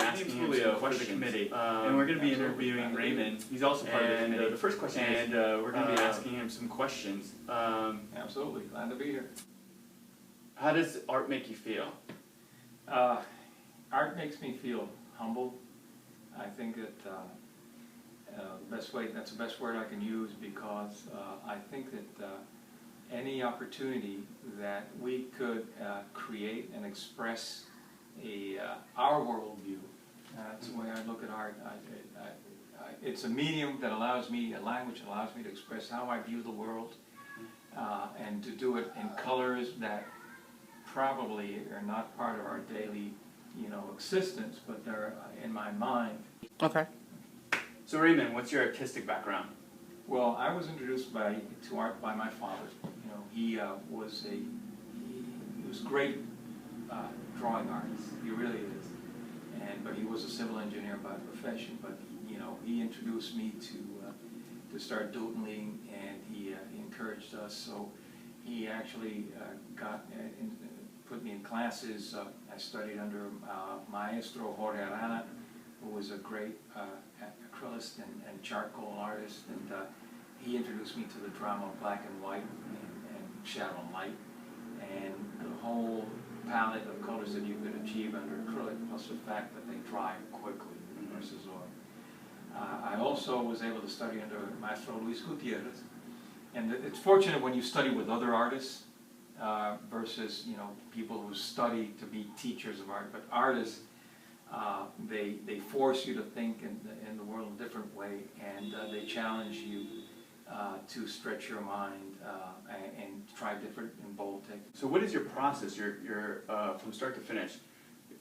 asking him some questions for the committee. And we're going to be interviewing Raymond. He's also part of the committee. The first question is, we're going to be asking him some questions. Absolutely, glad to be here. How does art make you feel? Art makes me feel humble. I think that that's the best word I can use, because I think that any opportunity that we could create and express our worldview, that's the way I look at art. It's a medium that allows me, a language that allows me to express how I view the world, and to do it in colors that probably are not part of our daily, existence, but they're in my mind. Okay. So Raymond, what's your artistic background? Well, I was introduced to art by my father. He was great drawing artist. He really is. But he was a civil engineer by profession. But he introduced me to start doodling, and he encouraged us. So he actually put me in classes. I studied under Maestro Jorge Arana, who was a great acrylist and charcoal artist, and he introduced me to the drama of black and white and shadow and light, and the whole palette of colors that you could achieve under acrylic, plus the fact that they dry quickly versus oil. I also was able to study under Maestro Luis Gutierrez, and it's fortunate when you study with other artists versus people who study to be teachers of art. But artists, they force you to think in the world in a different way, and they challenge you to stretch your mind and try different and bold techniques. So what is your process? You're from start to finish.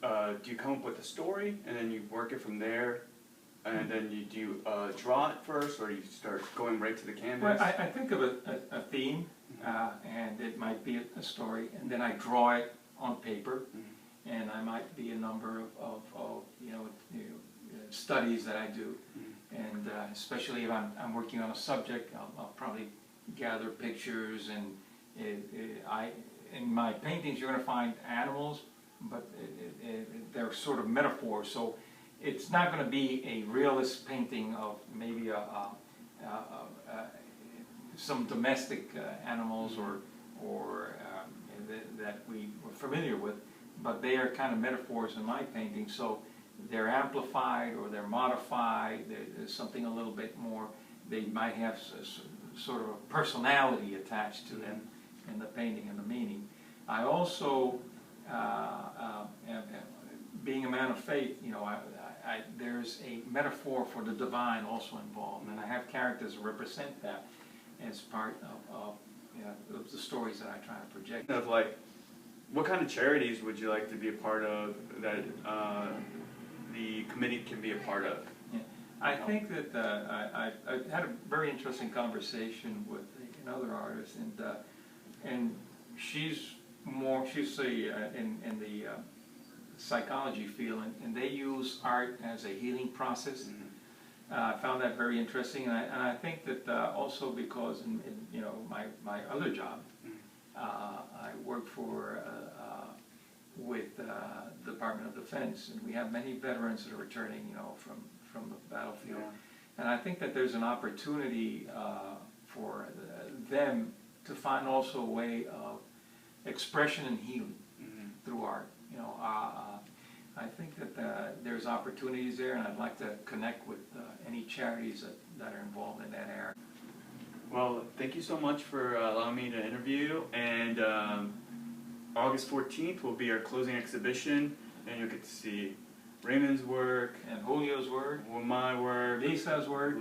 Do you come up with a story and then you work it from there, and then do you draw it first, or do you start going right to the canvas? Well, I think of a theme, and it might be a story, and then I draw it on paper, and I might be a number of studies that I do, and especially if I'm working on a subject, I'll probably gather pictures, and in my paintings you're going to find animals, but they're sort of metaphors, so it's not going to be a realist painting of maybe some domestic animals or that we were familiar with, but they are kind of metaphors in my painting, so they're amplified or they're modified. There's something a little bit more. They might have sort of a personality attached to them in the painting and the meaning. I also, being a man of faith, there's a metaphor for the divine also involved, and I have characters that represent that as part of the stories that I try to project. What kind of charities would you like to be a part of that the committee can be a part of? Yeah. I think that I had a very interesting conversation with another artist, and she's in the psychology field, and they use art as a healing process. I found that very interesting, and I think that also because in my other job, I work for with the Department of Defense, and we have many veterans that are returning, from the battlefield, and I think that there's an opportunity for them to find also a way of expression and healing through art. I think that there's opportunities there, and I'd like to connect with any charities that are involved in that area. Well, thank you so much for allowing me to interview, and August 14th will be our closing exhibition, and you'll get to see Raymond's work, and Julio's work, my work, Lisa's work,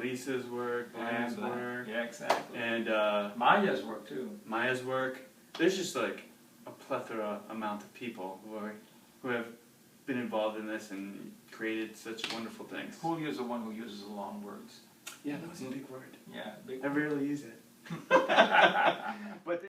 Brian's work, yeah, exactly, and Maya's work too. Maya's work. There's just like a plethora amount of people who have been involved in this and created such wonderful things. Julio's the one who uses the long words. Yeah, that was a big word. Yeah, big I rarely use it. But